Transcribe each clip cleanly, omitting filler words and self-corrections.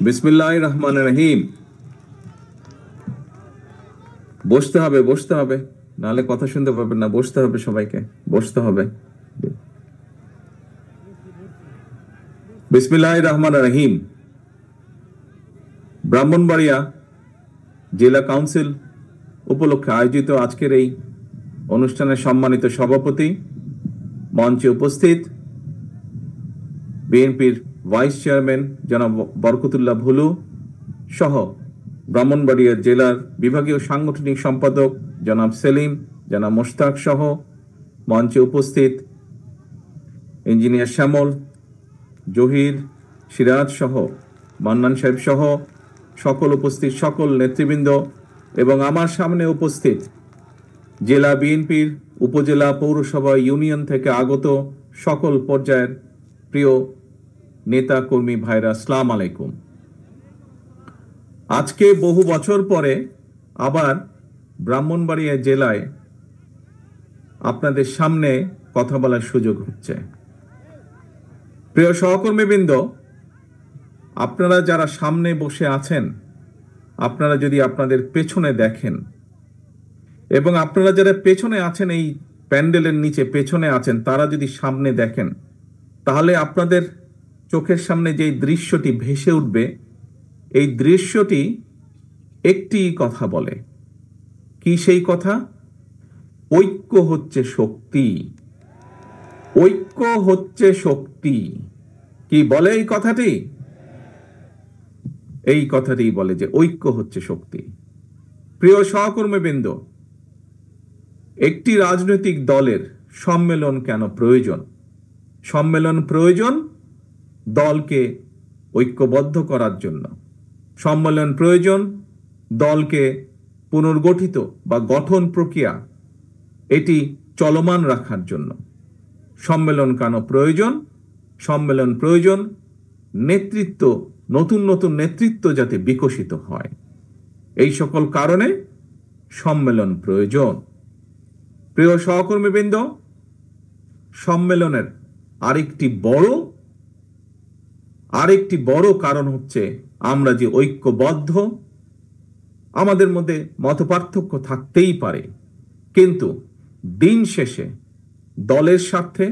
বিসমিল্লাহির রহমানির রহিম। বসতে হবে, নাহলে কথা শুনতে পাবেন না। বসতে হবে, সবাইকে বসতে হবে। বিসমিল্লাহির রহমানির রহিম। ব্রাহ্মণবাড়িয়া জেলা কাউন্সিল উপলক্ষে আয়োজিত আজকের এই অনুষ্ঠানের সম্মানিত সভাপতি, মঞ্চে উপস্থিত বিএনপির ভাইস চেয়ারম্যান জনাব বরকতুল্লাহ ভুলু সহ ব্রাহ্মণবাড়িয়া জেলার বিভাগীয় সাংগঠনিক সম্পাদক জনাব সেলিম, জনাব মোশতাক সহ মঞ্চে উপস্থিত ইঞ্জিনিয়ার শ্যামল, জহির, সিরাজ সহ মান্নান সাহেব সহ সকল উপস্থিত সকল নেতৃবৃন্দ এবং আমার সামনে উপস্থিত জেলা বিএনপির উপজেলা, পৌরসভা, ইউনিয়ন থেকে আগত সকল পর্যায়ের প্রিয় নেতা কর্মী ভাইরা, আসসালামু আলাইকুম। আজকে বহু বছর পরে আবার ব্রাহ্মণবাড়িয়া জেলায় আপনাদের সামনে কথা বলার সুযোগ হচ্ছে। প্রিয় সহকর্মীবৃন্দ, আপনারা যারা সামনে বসে আছেন, আপনারা যদি আপনাদের পেছনে দেখেন এবং আপনারা যারা পেছনে আছেন, এই প্যান্ডেলের নিচে পেছনে আছেন, তারা যদি সামনে দেখেন, তাহলে আপনাদের চোখের সামনে যে দৃশ্যটি ভেসে উঠবে, এই দৃশ্যটি একটি কথা বলে। কি সেই কথা? ঐক্য হচ্ছে শক্তি। ঐক্য হচ্ছে শক্তি। কি বলে এই কথাটি? এই কথাটি বলে যে ঐক্য হচ্ছে শক্তি। প্রিয় সহকর্মীবৃন্দ, একটি রাজনৈতিক দলের সম্মেলন কেন প্রয়োজন? সম্মেলন প্রয়োজন দলকে ঐক্যবদ্ধ করার জন্য। সম্মেলন প্রয়োজন দলকে পুনর্গঠিত বা গঠন প্রক্রিয়া এটি চলমান রাখার জন্য। সম্মেলন কেন প্রয়োজন? সম্মেলন প্রয়োজন নেতৃত্ব, নতুন নতুন নেতৃত্ব যাতে বিকশিত হয়, এই সকল কারণে সম্মেলন প্রয়োজন। প্রিয় সহকর্মীবৃন্দ, সম্মেলনের আরেকটি বড় কারণ হচ্ছে আমরা যে ঐক্যবদ্ধ। আমাদের মধ্যে মতপার্থক্য থাকতেই পারে, কিন্তু দিন শেষে দলের স্বার্থে,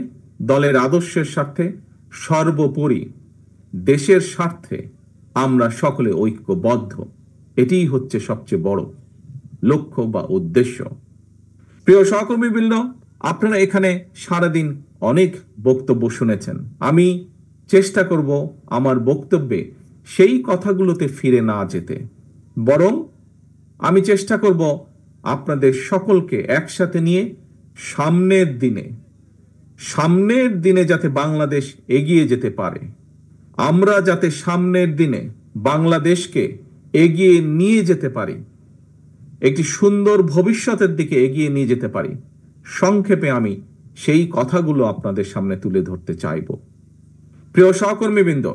দলের আদর্শের স্বার্থে, সর্বোপরি দেশের স্বার্থে আমরা সকলে ঐক্যবদ্ধ। এটিই হচ্ছে সবচেয়ে বড় লক্ষ্য বা উদ্দেশ্য। প্রিয় সহকর্মীবৃন্দ, আপনারা এখানে সারাদিন অনেক বক্তব্য শুনেছেন। আমি চেষ্টা করব আমার বক্তব্যে সেই কথাগুলোতে ফিরে না যেতে, বরং আমি চেষ্টা করব আপনাদের সকলকে একসাথে নিয়ে সামনের দিনে যাতে বাংলাদেশ এগিয়ে যেতে পারে, আমরা যাতে সামনের দিনে বাংলাদেশকে এগিয়ে নিয়ে যেতে পারি, একটি সুন্দর ভবিষ্যতের দিকে এগিয়ে নিয়ে যেতে পারি। সংক্ষেপে আমি সেই কথাগুলো আপনাদের সামনে তুলে ধরতে চাইব। প্রিয় সহকর্মীবৃন্দ,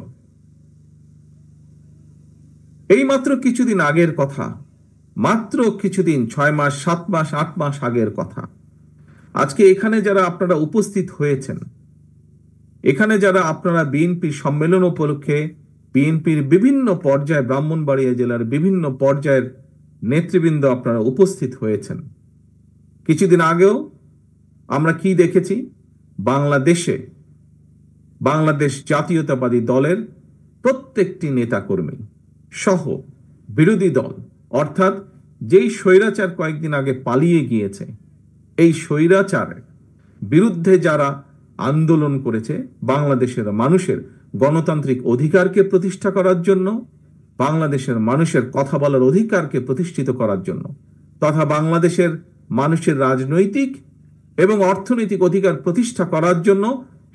এই মাত্র কিছুদিন আগের কথা, মাত্র কিছুদিন, 6 মাস, 7 মাস, 8 মাস আগের কথা। আজকে এখানে যারা আপনারা উপস্থিত হয়েছেন, এখানে যারা আপনারা বিএনপির সম্মেলন উপলক্ষে বিএনপির বিভিন্ন পর্যায়ে, ব্রাহ্মণবাড়িয়া জেলার বিভিন্ন পর্যায়ের নেতৃবৃন্দ আপনারা উপস্থিত হয়েছেন, কিছুদিন আগেও আমরা কি দেখেছি? বাংলাদেশ জাতীয়তাবাদী দলের প্রত্যেকটি নেতাকর্মী সহ বিরোধী দল, অর্থাৎ যেই স্বৈরাচার কয়েকদিন আগে পালিয়ে গিয়েছে, এই স্বৈরাচারের বিরুদ্ধে যারা আন্দোলন করেছে, বাংলাদেশের মানুষের গণতান্ত্রিক অধিকারকে প্রতিষ্ঠা করার জন্য, বাংলাদেশের মানুষের কথা বলার অধিকারকে প্রতিষ্ঠিত করার জন্য, তথা বাংলাদেশের মানুষের রাজনৈতিক এবং অর্থনৈতিক অধিকার প্রতিষ্ঠা করার জন্য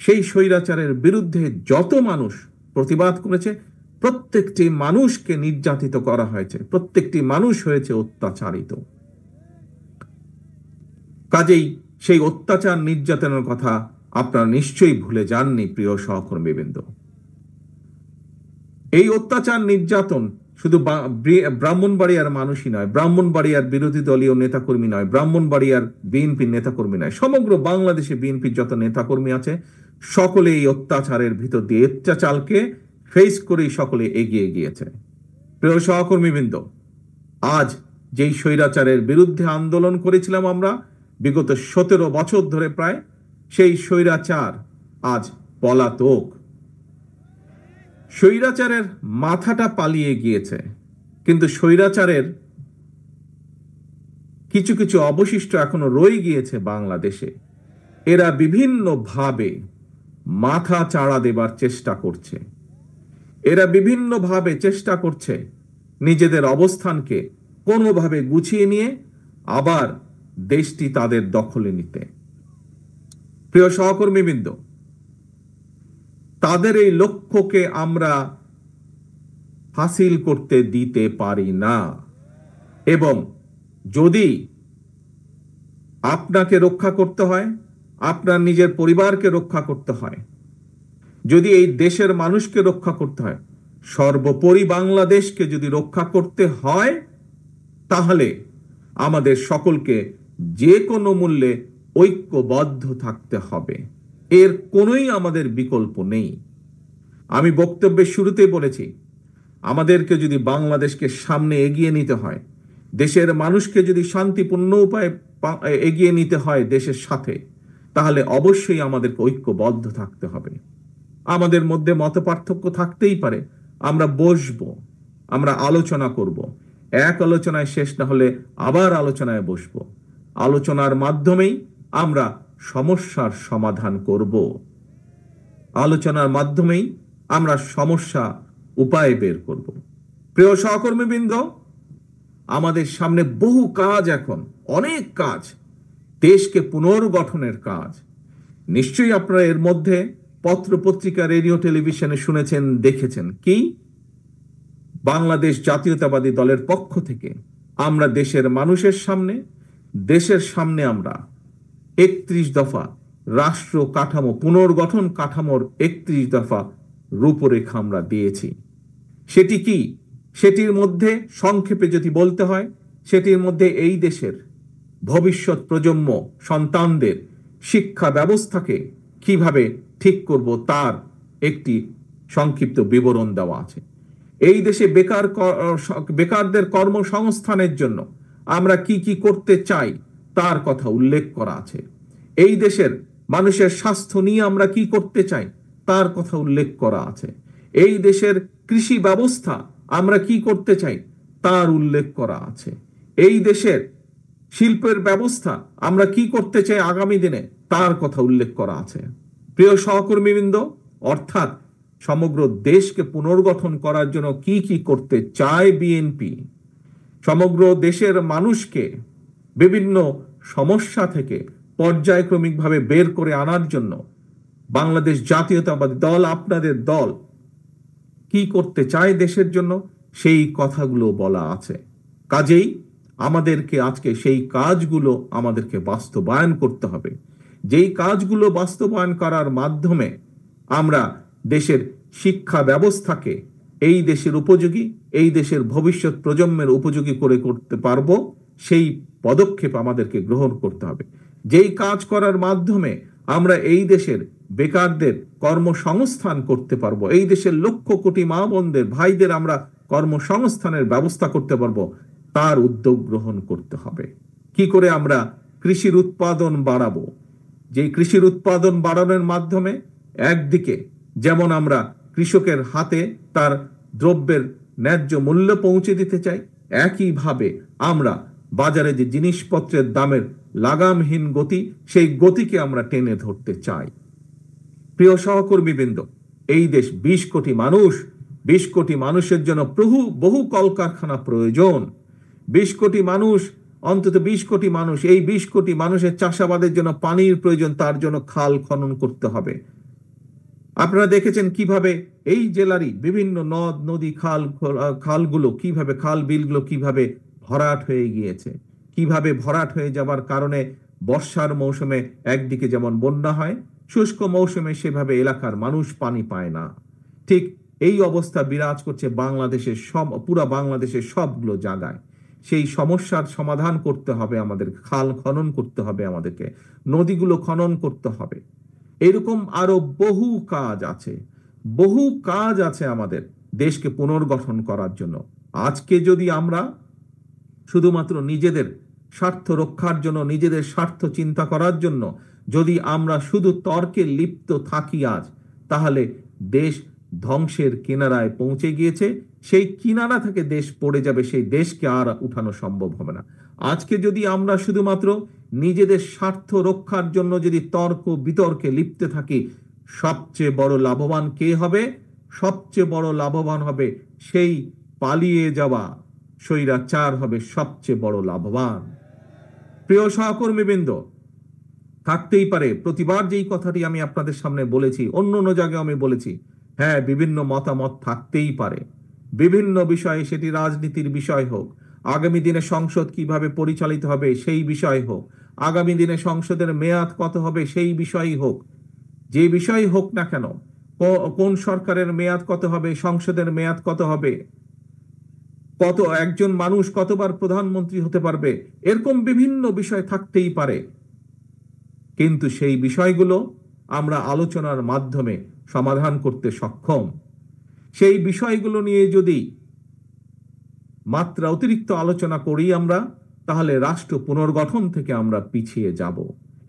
সেই স্বৈরাচারের বিরুদ্ধে যত মানুষ প্রতিবাদ করেছে, প্রত্যেকটি মানুষকে নির্যাতিত করা হয়েছে, প্রত্যেকটি মানুষ হয়েছে অত্যাচারিত। কাজেই সেই অত্যাচার নির্যাতনের কথা আপনারা নিশ্চয়ই ভুলে যাননি। প্রিয় সহকর্মীবৃন্দ, এই অত্যাচার নির্যাতন শুধু ব্রাহ্মণবাড়িয়ার মানুষই নয়, ব্রাহ্মণবাড়িয়ার বিরোধী দলীয় নেতাকর্মী নয়, ব্রাহ্মণবাড়িয়ার বিএনপির নেতাকর্মী নয়, সমগ্র বাংলাদেশে বিএনপির যত নেতাকর্মী আছে, সকলে এই অত্যাচারের ভিতর দিয়ে, অত্যাচারকে ফেস করেই সকলে এগিয়ে গিয়েছে। প্রিয় সহকর্মীবৃন্দ, আজ যেই স্বৈরাচারের বিরুদ্ধে আন্দোলন করেছিলাম আমরা বিগত 17 বছর ধরে প্রায়, সেই স্বৈরাচার আজ পলাতক। স্বৈরাচারের মাথাটা পালিয়ে গিয়েছে, কিন্তু স্বৈরাচারের কিছু কিছু অবশিষ্ট এখনো রয়ে গিয়েছে বাংলাদেশে। এরা বিভিন্নভাবে মাথা চাড়া দেবার চেষ্টা করছে। এরা বিভিন্নভাবে চেষ্টা করছে নিজেদের অবস্থানকে কোনোভাবে গুছিয়ে নিয়ে আবার দেশটি তাদের দখলে নিতে। প্রিয় সহকর্মীবৃন্দ, তাদের এই লক্ষ্যকে আমরা হাসিল করতে দিতে পারি না। এবং যদি আপনাকে রক্ষা করতে হয়, আপনার নিজের পরিবারকে রক্ষা করতে হয়, যদি এই দেশের মানুষকে রক্ষা করতে হয়, সর্বোপরি বাংলাদেশকে যদি রক্ষা করতে হয়, তাহলে আমাদের সকলকে যে কোনো মূল্যে ঐক্যবদ্ধ থাকতে হবে। এর কোনোই আমাদের বিকল্প নেই। আমি বক্তব্যের শুরুতেই বলেছি, আমাদেরকে যদি বাংলাদেশকে সামনে এগিয়ে নিতে হয়, দেশের মানুষকে যদি শান্তিপূর্ণ উপায়ে এগিয়ে নিতে হয় দেশের সাথে, তাহলে অবশ্যই আমাদেরকে ঐক্যবদ্ধ থাকতে হবে। আমাদের মধ্যে মতপার্থক্য থাকতেই পারে, আমরা বসবো, আমরা আলোচনা করব। এক আলোচনায় শেষ না হলে আবার আলোচনায় বসবো। আলোচনার মাধ্যমেই আমরা সমস্যার সমাধান করব। আলোচনার মাধ্যমেই আমরা সমস্যা উপায় বের করব। প্রিয় সহকর্মীবৃন্দ, আমাদের সামনে বহু কাজ, এখন অনেক কাজ, দেশকে পুনর্গঠনের কাজ। নিশ্চয়ই আপনারা এর মধ্যে পত্র পত্রিকা, রেডিও, টেলিভিশনে শুনেছেন, দেখেছেন। কি? বাংলাদেশ জাতীয়তাবাদী দলের পক্ষ থেকে আমরা দেশের মানুষের সামনে, দেশের সামনে আমরা 31 দফা রাষ্ট্র কাঠামো, পুনর্গঠন কাঠামোর 31 দফা রূপরেখা আমরা দিয়েছি। সেটি কি? সেটির মধ্যে সংক্ষেপে যদি বলতে হয়, সেটির মধ্যে এই দেশের ভবিষ্যৎ প্রজন্ম সন্তানদের শিক্ষা ব্যবস্থাকে কিভাবে ঠিক করব তার একটি সংক্ষিপ্ত বিবরণ দেওয়া আছে। এই দেশে বেকারদের কর্মসংস্থানের জন্য আমরা কি কি করতে চাই তার কথা উল্লেখ করা আছে। এই দেশের মানুষের স্বাস্থ্য নিয়ে আমরা কি করতে চাই তার কথা উল্লেখ করা আছে। এই দেশের কৃষি ব্যবস্থা আমরা কি করতে চাই তার উল্লেখ করা আছে। এই দেশের শিল্পের ব্যবস্থা আমরা কি করতে চাই আগামী দিনে তার কথা উল্লেখ করা আছে। প্রিয় সহকর্মীবৃন্দ, অর্থাৎ সমগ্র দেশকে পুনর্গঠন করার জন্য কি কি করতে চায় বিএনপি, সমগ্র দেশের মানুষকে বিভিন্ন সমস্যা থেকে পর্যায়ক্রমিকভাবে বের করে আনার জন্য বাংলাদেশ জাতীয়তাবাদী দল, আপনাদের দল কি করতে চায় দেশের জন্য, সেই কথাগুলো বলা আছে। কাজেই আমাদেরকে আজকে সেই কাজগুলো আমাদেরকে বাস্তবায়ন করতে হবে। যেই কাজগুলো বাস্তবায়ন করার মাধ্যমে আমরা দেশের শিক্ষা ব্যবস্থাকে এই দেশের উপযোগী, এই দেশের ভবিষ্যৎ প্রজন্মের উপযোগী করে করতে পারবো, সেই পদক্ষেপ আমাদেরকে গ্রহণ করতে হবে। যেই কাজ করার মাধ্যমে আমরা এই দেশের বেকারদের কর্মসংস্থান করতে পারবো, এই দেশের লক্ষ কোটি মা বোনদের, ভাইদের আমরা কর্মসংস্থানের ব্যবস্থা করতে পারবো, তার উদ্যোগ গ্রহণ করতে হবে। কি করে আমরা কৃষির উৎপাদন বাড়াবো? যে কৃষির উৎপাদন বাড়ানোর মাধ্যমে একদিকে যেমন আমরা কৃষকের হাতে তার দ্রব্যের ন্যায্য মূল্য পৌঁছে দিতে চাই, একইভাবে আমরা বাজারে যে জিনিসপত্রের দামের লাগামহীন গতি, সেই গতিকে আমরা টেনে ধরতে চাই। প্রিয় সহকর্মীবৃন্দ, এই দেশ 20 কোটি মানুষ, 20 কোটি মানুষের জন্য বহু কলকারখানা প্রয়োজন। 20 কোটি মানুষ, অন্তত 20 কোটি মানুষ, এই 20 কোটি মানুষের চাষাবাদের জন্য পানির প্রয়োজন, তার জন্য খাল খনন করতে হবে। আপনারা দেখেছেন কিভাবে এই জেলারই বিভিন্ন নদ নদী, খালগুলো কিভাবে, খাল বিলগুলো কিভাবে ভরাট হয়ে গিয়েছে। কিভাবে ভরাট হয়ে যাবার কারণে বর্ষার মৌসুমে একদিকে যেমন বন্যা হয়, শুষ্ক মৌসুমে সেভাবে এলাকার মানুষ পানি পায় না। ঠিক এই অবস্থা বিরাজ করছে বাংলাদেশের পুরা বাংলাদেশের সবগুলো জায়গায়। সেই সমস্যার সমাধান করতে হবে আমাদের, খাল খনন করতে হবে আমাদেরকে, নদীগুলো খনন করতে হবে। এরকম আরো বহু কাজ আছে। বহু কাজ আছে আমাদের দেশকে পুনর্গঠন করার জন্য। আজকে যদি আমরা শুধুমাত্র নিজেদের স্বার্থ রক্ষার জন্য, নিজেদের স্বার্থ চিন্তা করার জন্য যদি আমরা শুধু তর্কে লিপ্ত থাকি আজ, তাহলে দেশ ধ্বংসের কিনারায় পৌঁছে গিয়েছে। সেই কিনারা থেকে দেশ পড়ে যাবে, সেই দেশকে আর উঠানো সম্ভব হবে না। আজকে যদি আমরা শুধুমাত্র নিজেদের স্বার্থ রক্ষার জন্য যদি তর্ক বিতর্কে লিপ্ত থাকি, সবচেয়ে বড় লাভবান কে হবে? সবচেয়ে বড় লাভবান হবে সেই পালিয়ে যাওয়া স্বৈরাচার হবে সবচেয়ে বড় লাভবান। প্রিয় সহকর্মীবৃন্দ, থাকতেই পারে, প্রতিবার যেই কথাটি আমি আপনাদের সামনে বলেছি, অন্য অন্য জায়গায় আমি বলেছি, হ্যাঁ, বিভিন্ন মতামত থাকতেই পারে বিভিন্ন বিষয়ে, সেটি রাজনীতির বিষয় হোক, আগামী দিনে সংসদ কিভাবে পরিচালিত হবে সেই বিষয় হোক, আগামী দিনে সংসদের মেয়াদ কত হবে সেই বিষয়ই হোক, যে বিষয় হোক না কেন, কোন সরকারের মেয়াদ কত হবে, সংসদের মেয়াদ কত হবে, কত একজন মানুষ কতবার প্রধানমন্ত্রী হতে পারবে, এরকম বিভিন্ন বিষয় থাকতেই পারে। কিন্তু সেই বিষয়গুলো আমরা আলোচনার মাধ্যমে সমাধান করতে সক্ষম। সেই বিষয়গুলো নিয়ে যদি মাত্রা অতিরিক্ত আলোচনা করি আমরা, তাহলে রাষ্ট্র পুনর্গঠন থেকে আমরা পিছিয়ে যাব,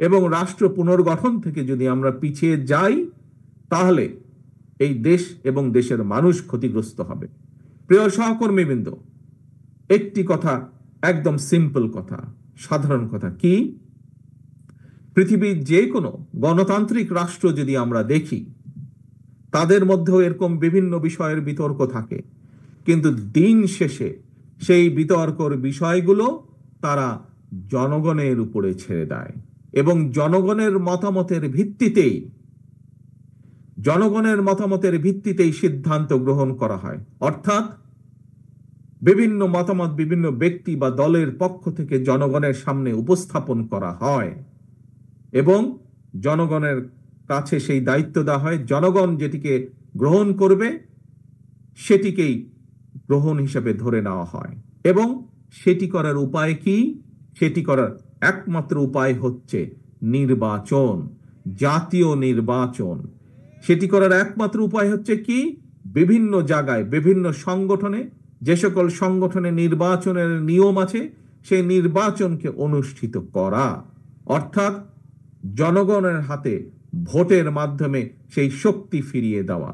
এবং রাষ্ট্র পুনর্গঠন থেকে যদি আমরা পিছিয়ে যাই, তাহলে এই দেশ এবং দেশের মানুষ ক্ষতিগ্রস্ত হবে। প্রিয় সহকর্মীবৃন্দ, একটি কথা, একদম সিম্পল কথা, সাধারণ কথা, কি পৃথিবীর যে কোনো গণতান্ত্রিক রাষ্ট্র যদি আমরা দেখি, তাদের মধ্যেও এরকম বিভিন্ন বিষয়ের বিতর্ক থাকে, কিন্তু দিন শেষে সেই বিতর্কর বিষয়গুলো তারা জনগণের উপরে ছেড়ে দেয়, এবং জনগণের মতামতের ভিত্তিতেই সিদ্ধান্ত গ্রহণ করা হয়। অর্থাৎ বিভিন্ন মতামত বিভিন্ন ব্যক্তি বা দলের পক্ষ থেকে জনগণের সামনে উপস্থাপন করা হয়, এবং জনগণের কাছে সেই দায়িত্ব দেওয়া হয়, জনগণ যেটিকে গ্রহণ করবে সেটিকেই গ্রহণ হিসেবে ধরে নেওয়া হয়। এবং সেটি করার উপায় কি? সেটি করার একমাত্র উপায় হচ্ছে নির্বাচন, জাতীয় নির্বাচন। সেটি করার একমাত্র উপায় হচ্ছে কি? বিভিন্ন জায়গায় বিভিন্ন সংগঠনে, যে সকল সংগঠনে নির্বাচনের নিয়ম আছে, সেই নির্বাচনকে অনুষ্ঠিত করা, অর্থাৎ জনগণের হাতে ভোটের মাধ্যমে সেই শক্তি ফিরিয়ে দেওয়া,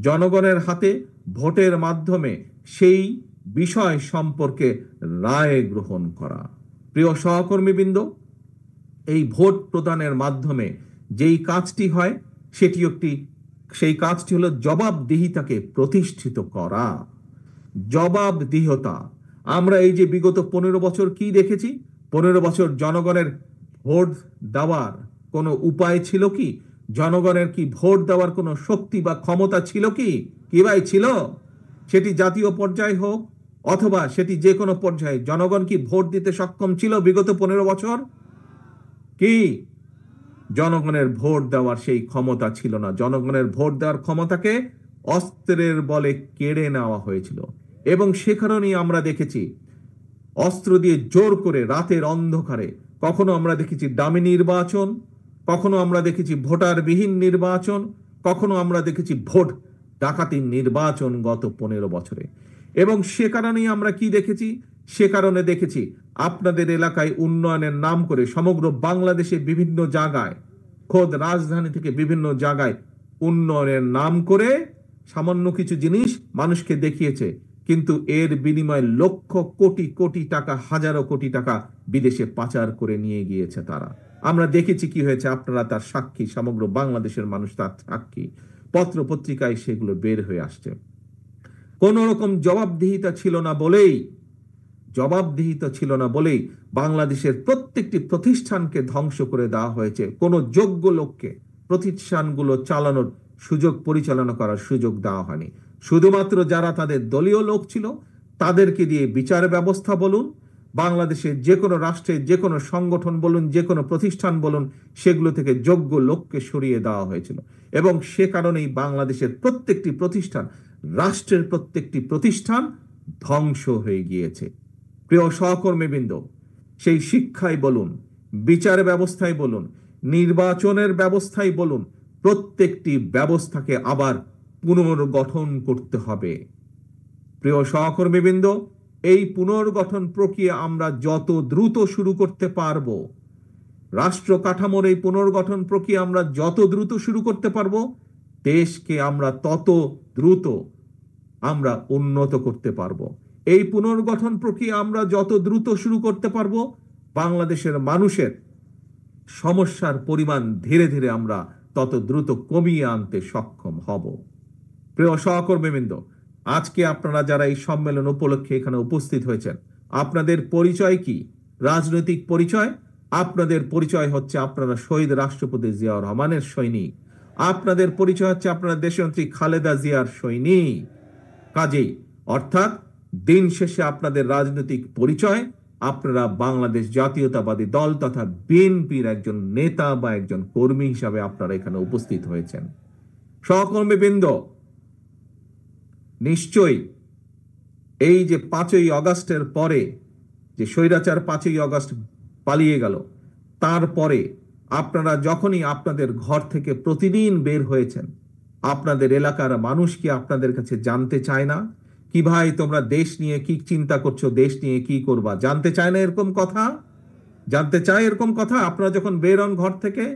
জনগণের হাতে ভোটের মাধ্যমে সেই বিষয় সম্পর্কে রায় গ্রহণ করা। প্রিয় সহকর্মীবৃন্দ, এই ভোট প্রদানের মাধ্যমে যেই কাজটি হয়, সেই কাজটি হলো জবাবদিহিতাকে প্রতিষ্ঠিত করা। জবাবদিহিতা, আমরা এই যে বিগত 15 বছর কি দেখেছি? 15 বছর জনগণের ভোট দেওয়ার কোনো উপায় ছিল কি? জনগণের কি ভোট দেওয়ার কোনো শক্তি বা ক্ষমতা ছিল কি? কি ভাই ছিল? সেটি জাতীয় পর্যায়ে হোক অথবা সেটি যে কোনো পর্যায়ে, জনগণ কি ভোট দিতে সক্ষম ছিল বিগত 15 বছর? কি জনগণের ভোট দেওয়ার সেই ক্ষমতা ছিল না। জনগণের ভোট দেওয়ার ক্ষমতাকে অস্ত্রের বলে কেড়ে নেওয়া হয়েছিল, এবং সে কারণেই আমরা দেখেছি অস্ত্র দিয়ে জোর করে রাতের অন্ধকারে, কখনো আমরা দেখেছি ডামি নির্বাচন, কখনো আমরা দেখেছি ভোটারবিহীন নির্বাচন, কখনো আমরা দেখেছি ভোট ডাকাতির নির্বাচন গত 15 বছরে। এবং সে কারণেই আমরা কি দেখেছি? সে কারণে দেখেছি আপনাদের এলাকায় উন্নয়নের নাম করে সমগ্র বাংলাদেশে বিভিন্ন জায়গায়, খোদ রাজধানী থেকে বিভিন্ন জায়গায় উন্নয়নের নাম করে সামান্য কিছু জিনিস মানুষকে দেখিয়েছে, কিন্তু এর বিনিময়ে লক্ষ কোটি কোটি টাকা, হাজারো কোটি টাকা বিদেশে পাচার করে নিয়ে গিয়েছে তারা। আমরা দেখেছি কি হয়েছে, আপনারা তার সাক্ষী, সমগ্র বাংলাদেশের মানুষ তার সাক্ষী, পত্র পত্রিকায় সেগুলো বের হয়ে আসছে। কোন রকম জবাবদিহিতা ছিল না বলেই বাংলাদেশের প্রত্যেকটি প্রতিষ্ঠানকে ধ্বংস করে দেওয়া হয়েছে। কোন যোগ্য লোককে প্রতিষ্ঠানগুলো চালানোর সুযোগ, পরিচালনা করার সুযোগ দেওয়া হয়নি। শুধুমাত্র যারা তাদের দলীয় লোক ছিল তাদেরকে দিয়ে বিচার ব্যবস্থা বলুন, বাংলাদেশের যে কোনো রাষ্ট্রের যে কোনো সংগঠন বলুন, যে কোনো প্রতিষ্ঠান বলুন, সেগুলো থেকে যোগ্য লোককে সরিয়ে দেওয়া হয়েছিল। এবং সে কারণেই বাংলাদেশের প্রত্যেকটি প্রতিষ্ঠান, রাষ্ট্রের প্রত্যেকটি প্রতিষ্ঠান ধ্বংস হয়ে গিয়েছে। প্রিয় সহকর্মীবৃন্দ, সেই শিক্ষায় বলুন, বিচার ব্যবস্থায় বলুন, নির্বাচনের ব্যবস্থায় বলুন, প্রত্যেকটি ব্যবস্থাকে আবার পুনর্গঠন করতে হবে। প্রিয় সহকর্মীবৃন্দ, এই পুনর্গঠন প্রক্রিয়া আমরা যত দ্রুত শুরু করতে পারবো, রাষ্ট্র কাঠামোর এই পুনর্গঠন প্রক্রিয়া আমরা যত দ্রুত শুরু করতে পারবো, দেশকে আমরা তত দ্রুত আমরা উন্নত করতে পারবো। এই পুনর্গঠন প্রক্রিয়া আমরা যত দ্রুত শুরু করতে পারবো, বাংলাদেশের মানুষের সমস্যার পরিমাণ ধীরে ধীরে আমরা তত দ্রুত কমিয়ে আনতে সক্ষম হব। প্রিয় সহকর্মীবৃন্দ, আজকে আপনারা যারা এই সম্মেলন উপলক্ষে এখানে উপস্থিত হয়েছেন, আপনাদের পরিচয় কি? রাজনৈতিক পরিচয়? আপনাদের পরিচয় হচ্ছে আপনারা শহীদ রাষ্ট্রপতি জিয়াউর রহমানের সৈনিক। আপনাদের পরিচয় হচ্ছে আপনারা দেশনেত্রী খালেদা জিয়ার সৈনিক। কাজেই অর্থাৎ দিন শেষে আপনাদের রাজনৈতিক পরিচয় আপনারা বাংলাদেশ জাতীয়তাবাদী দল তথা বিএনপির একজন নেতা বা একজন কর্মী হিসাবে আপনারা এখানে উপস্থিত হয়েছেন। সহকর্মীবৃন্দ, নিশ্চয়ই এই যে 5ই আগস্টের পরে যে স্বৈরাচার 5ই আগস্ট পালিয়ে গেল, তারপরে আপনারা যখনই আপনাদের ঘর থেকে প্রতিদিন বের হয়েছেন, আপনাদের এলাকার মানুষ কি আপনাদের কাছে জানতে চায় না কি ভাই তোমরা দেশ নিয়ে কি চিন্তা করছো, দেশ নিয়ে কি করবা? জানতে চায় না এরকম কথা? জানতে চায় এরকম কথা? আপনারা যখন বের হন ঘর থেকে,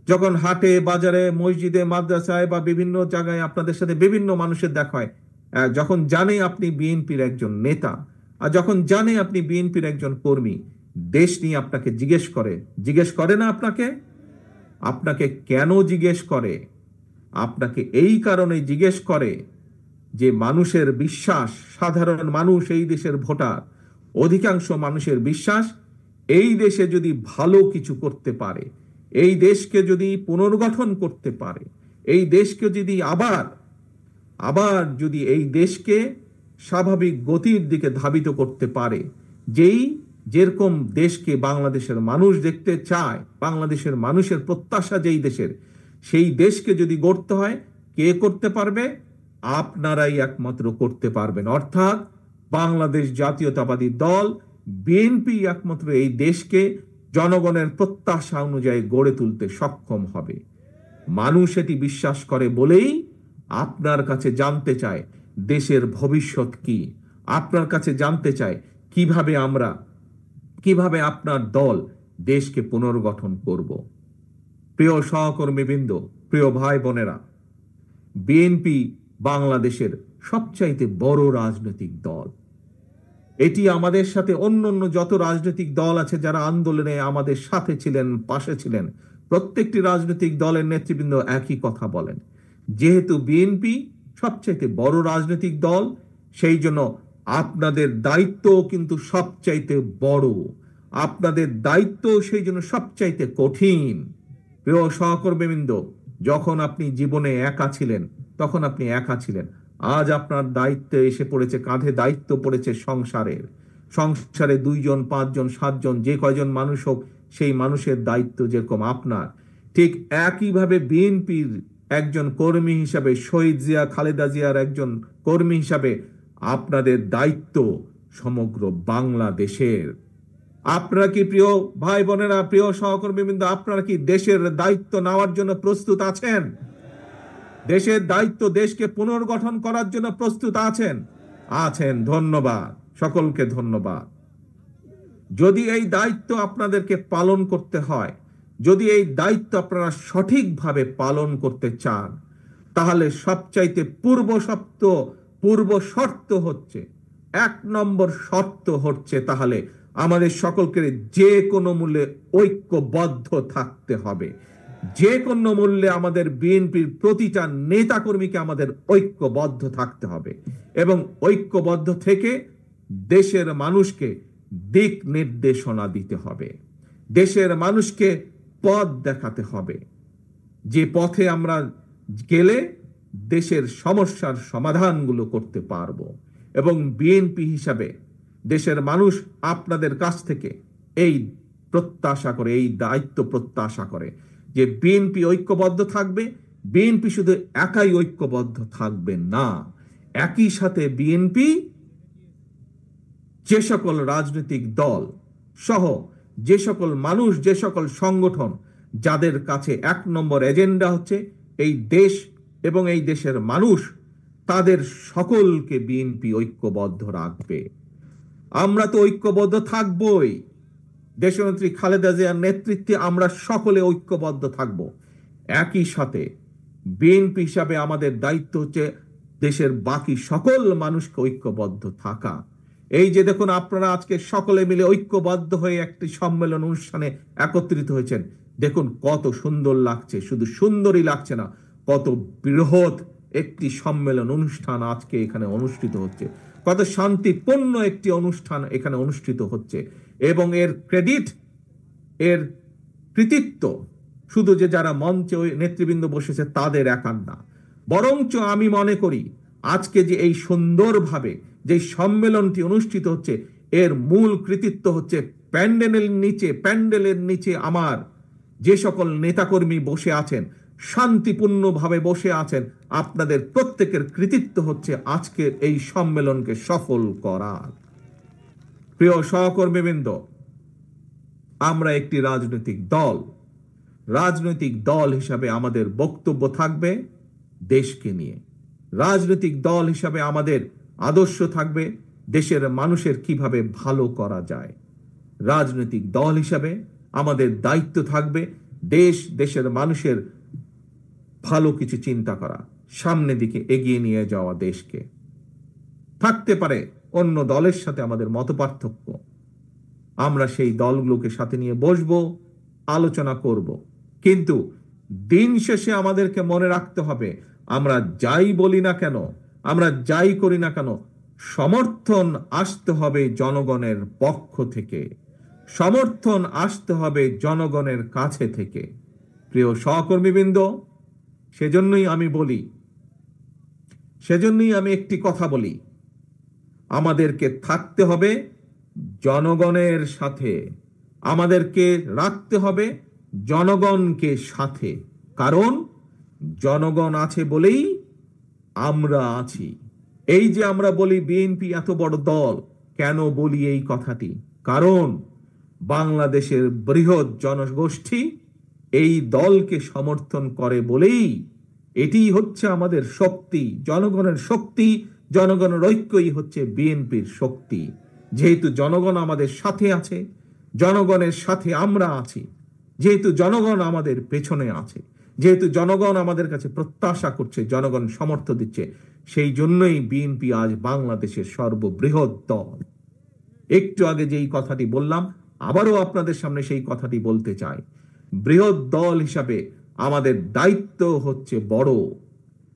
যখন হাটে বাজারে মসজিদে মাদ্রাসায় বা বিভিন্ন জায়গায় আপনাদের সাথে বিভিন্ন মানুষের দেখা হয়, যখন জানে আপনি বিএনপির একজন নেতা আর যখন জানে আপনি বিএনপির একজন কর্মী, দেশ নিয়ে আপনাকে জিজ্ঞেস করে না? আপনাকে কেন জিজ্ঞেস করে? আপনাকে এই কারণে জিজ্ঞেস করে যে মানুষের বিশ্বাস, সাধারণ মানুষ, এই দেশের ভোটার, অধিকাংশ মানুষের বিশ্বাস এই দেশে যদি ভালো কিছু করতে পারে, এই দেশকে যদি পুনর্গঠন করতে পারে, এই দেশকে যদি আবার যদি এই দেশকে স্বাভাবিক গতির দিকে ধাবিত করতে পারে, যেরকম দেশকে বাংলাদেশের মানুষ দেখতে চায়, বাংলাদেশের মানুষের প্রত্যাশা যেই দেশের, সেই দেশকে যদি গড়তে হয়, কে করতে পারবে? আপনারাই একমাত্র করতে পারবেন। অর্থাৎ বাংলাদেশ জাতীয়তাবাদী দল বিএনপি একমাত্র এই দেশকে জনগণের প্রত্যাশা অনুযায়ী গড়ে তুলতে সক্ষম হবে। মানুষ এটি বিশ্বাস করে বলেই আপনার কাছে জানতে চায় দেশের ভবিষ্যৎ কি, আপনার কাছে জানতে চায় কিভাবে আপনার দল দেশকে পুনর্গঠন করব। প্রিয় সহকর্মীবৃন্দ, প্রিয় ভাই বোনেরা, বিএনপি বাংলাদেশের সবচাইতে বড় রাজনৈতিক দল। এটি আমাদের সাথে অন্য যত রাজনৈতিক দল আছে যারা আন্দোলনে আমাদের সাথে ছিলেন, পাশে ছিলেন, প্রত্যেকটি রাজনৈতিক দলের নেতৃবৃন্দ একই কথা বলেন। যেহেতু বিএনপি সবচাইতে বড় রাজনৈতিক দল, সেই জন্য আপনাদের দায়িত্ব কিন্তু সবচাইতে বড়, আপনাদের দায়িত্ব সেই জন্য সবচাইতে কঠিন। প্রিয় সহকর্মীবৃন্দ, যখন আপনি জীবনে একা ছিলেন তখন আপনি একা ছিলেন। আজ আপনার দায়িত্ব এসে পড়েছে, কাঁধে দায়িত্ব পড়েছে সংসারে 2 জন 5 জন 7 জন যে কয়জন মানুষ হোক, সেই মানুষের দায়িত্ব যেরকম আপনার, ঠিক একইভাবে বিএনপির একজন কর্মী হিসাবে, শহীদ জিয়া খালেদা জিয়ার একজন কর্মী হিসাবে আপনাদের দায়িত্ব সমগ্র বাংলাদেশের। আপনারা কি, প্রিয় ভাই বোনেরা, প্রিয় সহকর্মীবৃন্দ, আপনারা কি দেশের দায়িত্ব নেওয়ার জন্য প্রস্তুত আছেন? দেশের দায়িত্ব, দেশকে পুনর্গঠন করার জন্য প্রস্তুত আছেন? ধন্যবাদ, সকলকে ধন্যবাদ। যদি এই দায়িত্ব আপনাদেরকে পালন করতে হয়, যদি এই দায়িত্ব আপনারা সঠিকভাবে পালন করতে চান, তাহলে সবচাইতে পূর্ব শর্ত হচ্ছে, 1 নম্বর শর্ত হচ্ছে, তাহলে আমাদের সকলকে যে কোনো মূল্যে ঐক্যবদ্ধ থাকতে হবে। যে কোনো মূল্যে আমাদের বিএনপির প্রতিটা নেতাকর্মীকে আমাদের ঐক্যবদ্ধ থাকতে হবে এবং ঐক্যবদ্ধ থেকে দেশের মানুষকে দিক নির্দেশনা দিতে হবে, দেশের মানুষকে পথ দেখাতে হবে, যে পথে আমরা গেলে দেশের সমস্যার সমাধানগুলো করতে পারবো। এবং বিএনপি হিসাবে দেশের মানুষ আপনাদের কাছ থেকে এই প্রত্যাশা করে, এই দায়িত্ব প্রত্যাশা করে যে বিএনপি ঐক্যবদ্ধ থাকবে। বিএনপি শুধু একাই ঐক্যবদ্ধ থাকবে না, একই সাথে বিএনপি যে সকল রাজনৈতিক দল সহ যে সকল মানুষ, যে সকল সংগঠন যাদের কাছে 1 নম্বর এজেন্ডা হচ্ছে এই দেশ এবং এই দেশের মানুষ তাদের সকলকে বিএনপি ঐক্যবদ্ধ রাখবে। আমরা তো ঐক্যবদ্ধ থাকবই। দেশনেত্রী খালেদা জিয়ার নেতৃত্বে আমরা সকলে ঐক্যবদ্ধ থাকব। একই সাথে বিএনপি হিসাবে আমাদের দায়িত্ব হচ্ছে দেশের বাকি সকল মানুষকে ঐক্যবদ্ধ থাকা। এই যে দেখুন, আপনারা আজকে সকলে মিলে ঐক্যবদ্ধ হয়ে একটি সম্মেলন অনুষ্ঠানে একত্রিত হয়েছেন, দেখুন কত সুন্দর লাগছে। শুধু সুন্দরই লাগছে না, কত বৃহৎ একটি সম্মেলন অনুষ্ঠান আজকে এখানে অনুষ্ঠিত হচ্ছে, কত শান্তিপূর্ণ একটি অনুষ্ঠান এখানে অনুষ্ঠিত হচ্ছে। এবং এর ক্রেডিট, এর কৃতিত্ব শুধু যে যারা মঞ্চে ওই নেতৃবৃন্দ বসেছে তাদের একার না, বরঞ্চ আমি মনে করি আজকে যে এই সুন্দরভাবে যে সম্মেলনটি অনুষ্ঠিত হচ্ছে এর মূল কৃতিত্ব হচ্ছে প্যান্ডেলের নিচে আমার যে সকল নেতাকর্মী বসে আছেন, শান্তিপূর্ণভাবে বসে আছেন, আপনাদের প্রত্যেকের কৃতিত্ব হচ্ছে আজকের এই সম্মেলনকে সফল করার। প্রিয় সহকর্মীবৃন্দ, আমরা একটি রাজনৈতিক দল হিসাবে আমাদের বক্তব্য থাকবে দেশকে নিয়ে। রাজনৈতিক দল হিসাবে আমাদের আদর্শ থাকবে দেশের মানুষের কিভাবে ভালো করা যায়। রাজনৈতিক দল হিসাবে আমাদের দায়িত্ব থাকবে দেশের মানুষের ভালো কিছু চিন্তা করা, সামনের দিকে এগিয়ে নিয়ে যাওয়া দেশকে। থাকতে পারে অন্য দলের সাথে আমাদের মতপার্থক্য, আমরা সেই দলগুলোকে সাথে নিয়ে বসবো, আলোচনা করব, কিন্তু দিন শেষে আমাদেরকে মনে রাখতে হবে আমরা যাই বলি না কেন, আমরা যাই করি না কেন, সমর্থন আসতে হবে জনগণের পক্ষ থেকে, সমর্থন আসতে হবে জনগণের কাছে থেকে। প্রিয় সহকর্মীবৃন্দ, সেজন্যই আমি একটি কথা বলি, আমাদেরকে থাকতে হবে জনগণের সাথে, আমাদেরকে রাখতে হবে জনগণকে সাথে, কারণ জনগণ আছে বলেই আমরা আছি। এই যে আমরা বলি বিএনপি এত বড় দল, কেন বলি এই কথাটি? কারণ বাংলাদেশের বৃহৎ জনগোষ্ঠী এই দলকে সমর্থন করে বলেই এটি হচ্ছে আমাদের শক্তি, জনগণের শক্তি, জনগণের ঐক্যই হচ্ছে বিএনপির শক্তি। যেহেতু জনগণ আমাদের সাথে আছে, জনগণের সাথে আমরা আছি, যেহেতু জনগণ আমাদের পেছনে আছে, যেহেতু জনগণ আমাদের কাছে প্রত্যাশা করছে, জনগণ সমর্থন দিচ্ছে, সেই জন্যই বিএনপি আজ বাংলাদেশের সর্ববৃহৎ দল। একটু আগে যেই কথাটি বললাম, আবারও আপনাদের সামনে সেই কথাটি বলতে চাই। বৃহৎ দল হিসাবে আমাদের দায়িত্ব হচ্ছে বড়,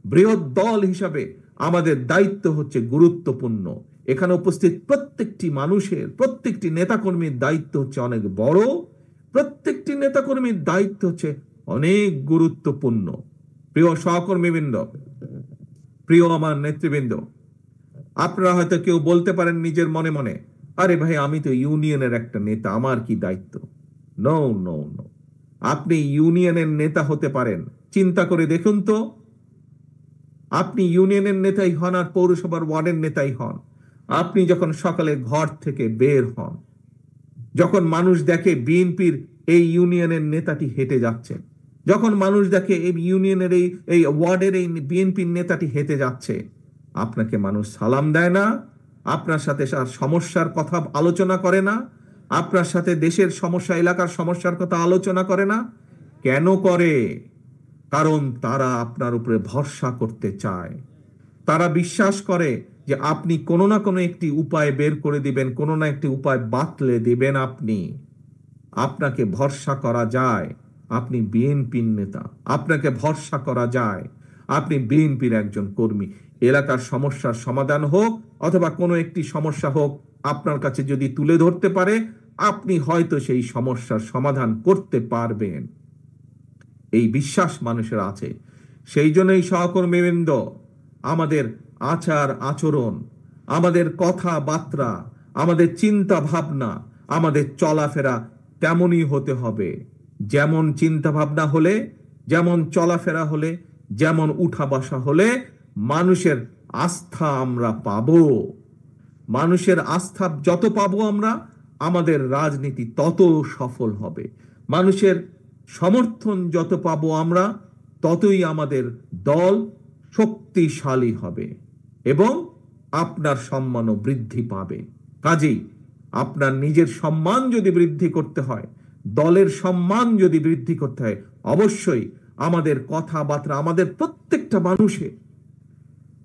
বৃহৎ দল হিসাবে আমাদের দায়িত্ব হচ্ছে গুরুত্বপূর্ণ। এখানে উপস্থিত প্রত্যেকটি মানুষের, প্রত্যেকটি নেতাকর্মীর দায়িত্ব হচ্ছে অনেক বড়, প্রত্যেকটি নেতাকর্মীর দায়িত্ব হচ্ছে অনেক গুরুত্বপূর্ণ। প্রিয় সহকর্মীবৃন্দ, প্রিয় আমার নেতৃবৃন্দ, আপনারা হয়তো কেউ বলতে পারেন নিজের মনে মনে, আরে ভাই আমি তো ইউনিয়নের একটা নেতা, আমার কি দায়িত্ব? নো নো নো, আপনি ইউনিয়নের নেতা হতে পারেন, চিন্তা করে দেখুন তো, আপনি ইউনিয়নের নেতাই হন আর পৌরসভার ওয়ার্ডের নেতাই হন, আপনি যখন সকালে ঘর থেকে বের হন, যখন মানুষ দেখে বিএনপির এই ইউনিয়নের নেতাটি হেঁটে যাচ্ছে, যখন মানুষ দেখে এই ইউনিয়নের এই ওয়ার্ডের এই বিএনপির নেতাটি হেঁটে যাচ্ছে, আপনাকে মানুষ সালাম দেয় না? আপনার সাথে সমস্যার কথা আলোচনা করে না? আপনার সাথে দেশের সমস্যা, এলাকার সমস্যার কথা আলোচনা করে না? কেন করে? কারণ তারা আপনার উপরে ভরসা করতে চায়, তারা বিশ্বাস করে যে আপনি কোনো না কোনো একটি উপায় বের করে দিবেন, কোনো না একটি উপায় বাতলে দিবেন। আপনাকে ভরসা করা যায়, আপনি বিএনপির নেতা, আপনাকে ভরসা করা যায়, আপনি বিএনপির একজন কর্মী। এলাকার সমস্যার সমাধান হোক অথবা কোনো একটি সমস্যা হোক, আপনার কাছে যদি তুলে ধরতে পারে, আপনি হয়তো সেই সমস্যার সমাধান করতে পারবেন। এই বিশ্বাস মানুষের আছে। সেই জন্যই সহকর্মীবৃন্দ, আমাদের আচার আচরণ, আমাদের কথাবার্তা, আমাদের চিন্তা ভাবনা, আমাদের চলাফেরা তেমনই হতে হবে। যেমন চিন্তা ভাবনা হলে, যেমন চলাফেরা হলে, যেমন উঠা বসা হলে মানুষের আস্থা আমরা পাবো। মানুষের আস্থা যত পাবো আমরা, আমাদের রাজনীতি তত সফল হবে। মানুষের সমর্থন যত পাবো আমরা, ততই আমাদের দল শক্তিশালী হবে এবং আপনার সম্মানও বৃদ্ধি পাবে। কাজেই আপনার নিজের সম্মান যদি বৃদ্ধি করতে হয়, দলের সম্মান যদি বৃদ্ধি করতে হয়, অবশ্যই আমাদের কথাবার্তা, আমাদের প্রত্যেকটা মানুষের,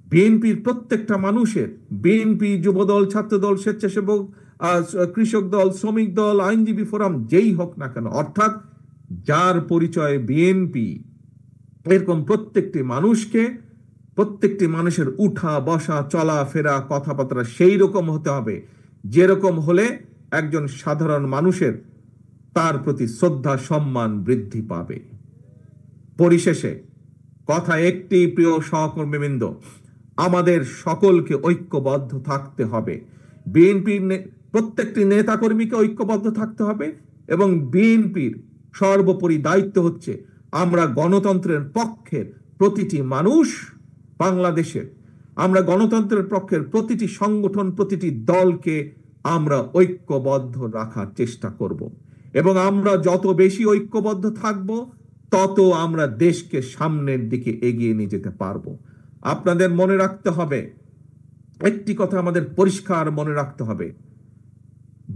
বিএনপির প্রত্যেকটা মানুষের, বিএনপি, যুবদল, ছাত্রদল, স্বেচ্ছাসেবক, কৃষক দল, শ্রমিক দল, আইনজীবী ফোরাম, যেই হোক না কেন, অর্থাৎ যার পরিচয় বিএনপি, এরকম প্রত্যেকটি মানুষকে, প্রত্যেকটি মানুষের উঠা বসা চলাফেরা কথাবার্তা সেই রকম হতে হবে, যেরকম হলে একজন সাধারণ মানুষের তার প্রতি শ্রদ্ধা সম্মান বৃদ্ধি পাবে। পরিশেষে কথা একটি, প্রিয় সহকর্মীবৃন্দ, আমাদের সকলকে ঐক্যবদ্ধ থাকতে হবে। বিএনপির প্রত্যেকটি নেতাকর্মীকে ঐক্যবদ্ধ থাকতে হবে এবং বিএনপির সর্বোপরি দায়িত্ব হচ্ছে আমরা গণতন্ত্রের পক্ষের প্রতিটি মানুষ বাংলাদেশের, আমরা গণতন্ত্রের পক্ষের প্রতিটি সংগঠন, প্রতিটি দলকে আমরা ঐক্যবদ্ধ রাখার চেষ্টা করব এবং আমরা যত বেশি ঐক্যবদ্ধ থাকব তত আমরা দেশকে সামনের দিকে এগিয়ে নিয়ে যেতে পারবো। আপনাদের মনে রাখতে হবে, একটি কথা আমাদের পরিষ্কার মনে রাখতে হবে,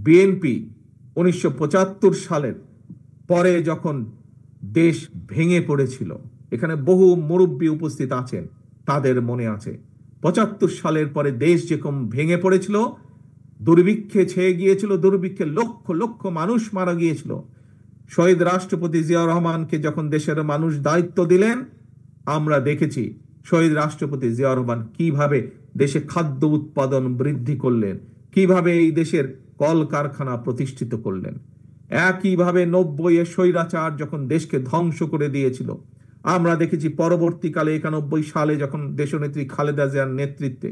বিএনপি 1975 সালের পরে যখন দেশ ভেঙে পড়েছিল, এখানে বহু মুরব্বী উপস্থিত আছেন, তাদের মনে আছে 75 সালের পরে দেশ যেরকম ভেঙে পড়েছিল, দুর্ভিক্ষে ছেয়ে গিয়েছিল, দুর্ভিক্ষে লক্ষ লক্ষ মানুষ মারা গিয়েছিল। শহীদ রাষ্ট্রপতি জিয়াউর রহমানকে যখন দেশের মানুষ দায়িত্ব দিলেন, আমরা দেখেছি শহীদ রাষ্ট্রপতি জিয়াউর রহমান কিভাবে দেশে খাদ্য উৎপাদন বৃদ্ধি করলেন, কিভাবে এই দেশের কলকারখানা প্রতিষ্ঠিত করলেন। একইভাবে 90-এ স্বৈরাচার যখন দেশকে ধ্বংস করে দিয়েছিল, আমরা দেখেছি পরবর্তীকালে 91 সালে যখন দেশনেত্রী খালেদা জিয়ার নেতৃত্বে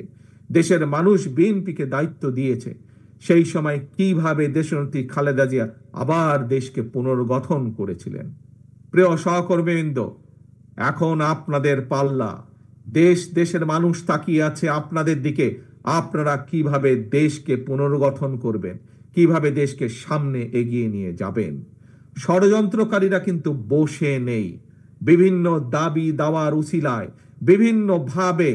দেশের মানুষ বিএনপিকে দায়িত্ব দিয়েছে, সেই সময় কিভাবে দেশনেত্রী খালেদা জিয়া আবার দেশকে পুনর্গঠন করেছিলেন। প্রিয় সহকর্মীবৃন্দ, এখন আপনাদের পাল্লা, দেশের মানুষ তাকিয়ে আছে আপনাদের দিকে। আপনারা কিভাবে দেশকে পুনর্গঠন করবেন, কিভাবে দেশকে সামনে এগিয়ে নিয়ে যাবেন। ষড়যন্ত্রকারীরা কিন্তু বসে নেই, বিভিন্ন দাবি দাওয়ার উছিলায়, বিভিন্নভাবে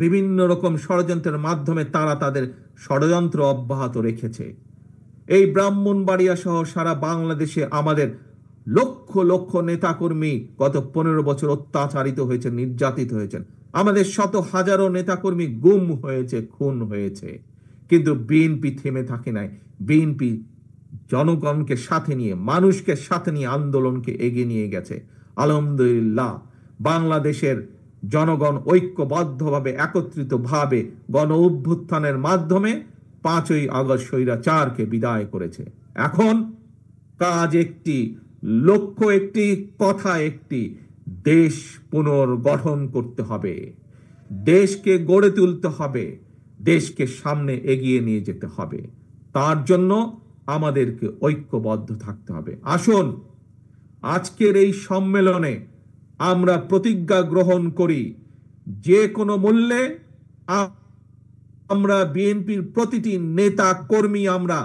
বিভিন্ন রকম ষড়যন্ত্রের মাধ্যমে তারা তাদের ষড়যন্ত্র অব্যাহত রেখেছে। এই ব্রাহ্মণবাড়িয়া সহ সারা বাংলাদেশে আমাদের লক্ষ লক্ষ নেতাকর্মী গত 15 বছর অত্যাচারিত হয়েছে, নির্যাতিত হয়েছেন। আমাদের শত হাজারো নেতাকর্মী গুম হয়েছে, খুন হয়েছে, কিন্তু বিএনপি থেমে থাকে নাই। বিএনপি জনগণকে সাথে নিয়ে, মানুষকে সাথে নিয়ে আন্দোলনকে এগিয়ে নিয়ে গেছে। আলহামদুলিল্লাহ, বাংলাদেশের জনগণ ঐক্যবদ্ধভাবে, একত্রিতভাবে গণ অভ্যুত্থানের মাধ্যমে 5ই আগস্ট স্বৈরাচারকে বিদায় করেছে। এখন কাজ একটি, লক্ষ্য একটি, কথা একটি, দেশ পুনর্গঠন করতে হবে, দেশকে গড়ে তুলতে হবে, দেশকে সামনে এগিয়ে নিয়ে যেতে হবে। তার জন্য আমাদেরকে ঐক্যবদ্ধ থাকতে হবে। আসুন আজকের এই সম্মেলনে আমরা প্রতিজ্ঞা গ্রহণ করি, যে কোনো মূল্যে আমরা বিএনপির প্রতিটি নেতা কর্মী আমরা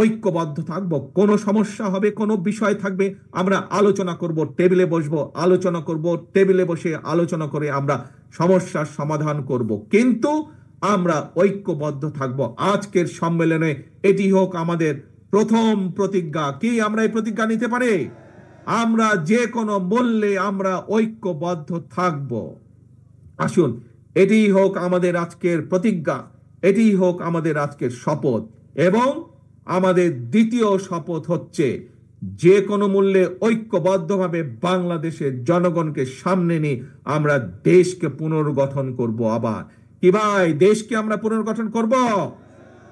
ঐক্যবদ্ধ থাকব। কোনো সমস্যা হবে, কোনো বিষয় থাকবে, আমরা আলোচনা করব, টেবিলে বসবো, আলোচনা করব, টেবিলে বসে আলোচনা করে আমরা সমস্যার সমাধান করব, কিন্তু আমরা ঐক্যবদ্ধ থাকব। আজকের সম্মেলনে এটি হোক আমাদের প্রথম প্রতিজ্ঞা। কি আমরা এই প্রতিজ্ঞা নিতে পারি? আমরা যে কোনো মূল্যে আমরা ঐক্যবদ্ধ থাকব। আসুন এটি হোক আমাদের আজকের প্রতিজ্ঞা, এটি হোক আমাদের আজকের শপথ। এবং আমাদের দ্বিতীয় শপথ হচ্ছে, যে কোনো মূল্যে ঐক্যবদ্ধভাবে বাংলাদেশের জনগণকে সামনে নিয়ে আমরা দেশকে পুনর্গঠন করব। আবার কি ভাই, দেশকে আমরা পুনর্গঠন করব?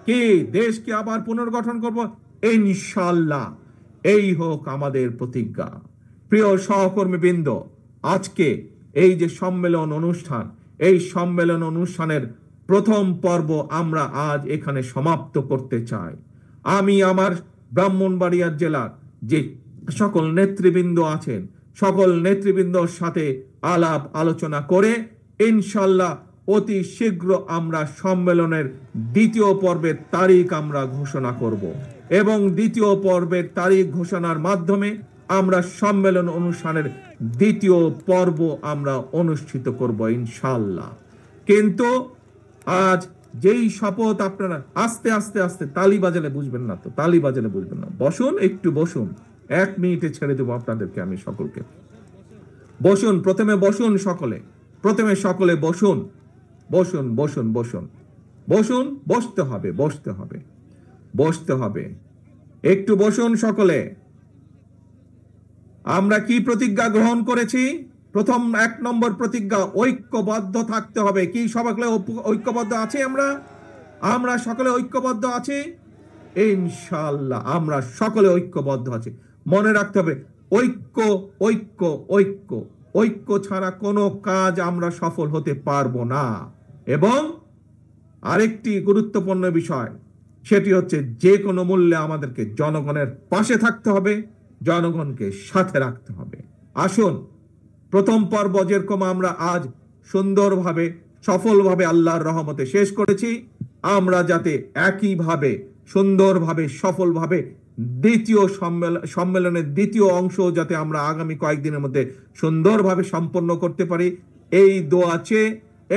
কি দেশকে আবার পুনর্গঠন করব? ইনশাআল্লাহ, এই হোক আমাদের প্রতিজ্ঞা। প্রিয় সহকর্মীবৃন্দ, আজকে এই যে সম্মেলন অনুষ্ঠান, এই সম্মেলন অনুষ্ঠানের প্রথম পর্ব আমরা আজ এখানে সমাপ্ত করতে চাই। আমি আমার ব্রাহ্মণবাড়িয়া জেলার যে সকল নেতৃবৃন্দ আছেন, সকল নেতৃবৃন্দর সাথে আলাপ আলোচনা করে ইনশাআল্লাহ অতি শীঘ্র আমরা সম্মেলনের দ্বিতীয় পর্বের তারিখ আমরা ঘোষণা করব এবং দ্বিতীয় পর্বের তারিখ ঘোষণার মাধ্যমে আমরা সম্মেলন অনুষ্ঠানের দ্বিতীয় পর্ব আমরা অনুষ্ঠিত করব ইনশাআল্লাহ। কিন্তু আজ যেই শপথ আপনারা আস্তে আস্তে আস্তে তালি বাজালে বুঝবেন না, তো তালি বাজালে বুঝবেন না, বসুন, একটু বসুন, 1 মিনিটে ছেড়ে দেবো আপনাদেরকে আমি সকলকে। বসুন, প্রথমে বসুন সকলে, প্রথমে সকলে বসুন, বসুন বসুন বসুন বসুন, বসতে হবে, বসতে হবে, বসতে হবে, একটু বসুন সকলে। আমরা কি প্রতিজ্ঞা গ্রহণ করেছি? প্রথম 1 নম্বর প্রতিজ্ঞা, ঐক্যবদ্ধ থাকতে হবে। কি সকলে ঐক্যবদ্ধ আছি? আমরা সকলে ঐক্যবদ্ধ আছি ইনশাআল্লাহ, আমরা সকলে ঐক্যবদ্ধ আছি। মনে রাখতে হবে, ঐক্য ঐক্য ঐক্য, ঐক্য ছাড়া কোনো কাজ আমরা সফল হতে পারবো না। এবং আরেকটি গুরুত্বপূর্ণ বিষয়, সেটি হচ্ছে যে কোনো মূল্যে আমাদেরকে জনগণের পাশে থাকতে হবে, জনগণকে সাথে রাখতে হবে। আসুন, প্রথম পর্ব যেরকম আমরা আজ সুন্দরভাবে সফলভাবে আল্লাহর রহমতে শেষ করেছি, আমরা যাতে একইভাবে সুন্দরভাবে সফলভাবে দ্বিতীয় সম্মেলনের দ্বিতীয় অংশ যাতে আমরা আগামী কয়েকদিনের মধ্যে সুন্দরভাবে সম্পন্ন করতে পারি, এই দোয়া চেয়ে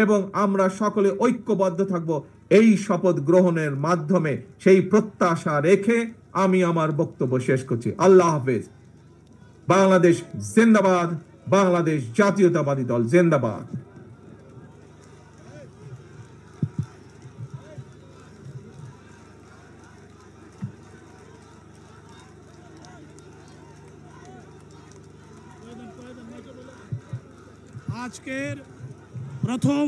এবং আমরা সকলে ঐক্যবদ্ধ থাকব এই শপথ গ্রহণের মাধ্যমে, সেই প্রত্যাশা রেখে আমি আমার বক্তব্য শেষ করছি। আল্লাহ হাফেজ। বাংলাদেশ জিন্দাবাদ, বাংলাদেশ জাতীয়তাবাদী দল জিন্দাবাদ। আজকের প্রথম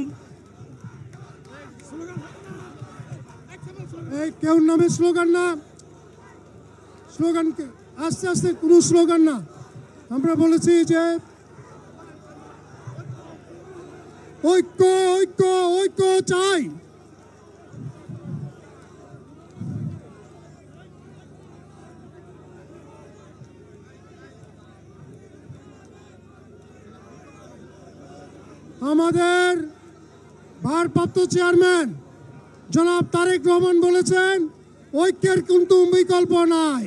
কেউ নামে স্লোগান না, স্লোগান আস্তে আস্তে, কোনো স্লোগান না। আমরা বলেছি যে ঐক্য ঐক্য ঐক্য চাই। আমাদের ভারপ্রাপ্ত চেয়ারম্যান জনাব তারেক রহমান বলেছেন, ঐক্যের কিন্তু বিকল্প নাই।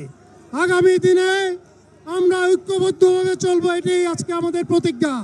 আগামী দিনে আমরা ঐক্যবদ্ধভাবে চলবো, এটাই আজকে আমাদের প্রতিজ্ঞা।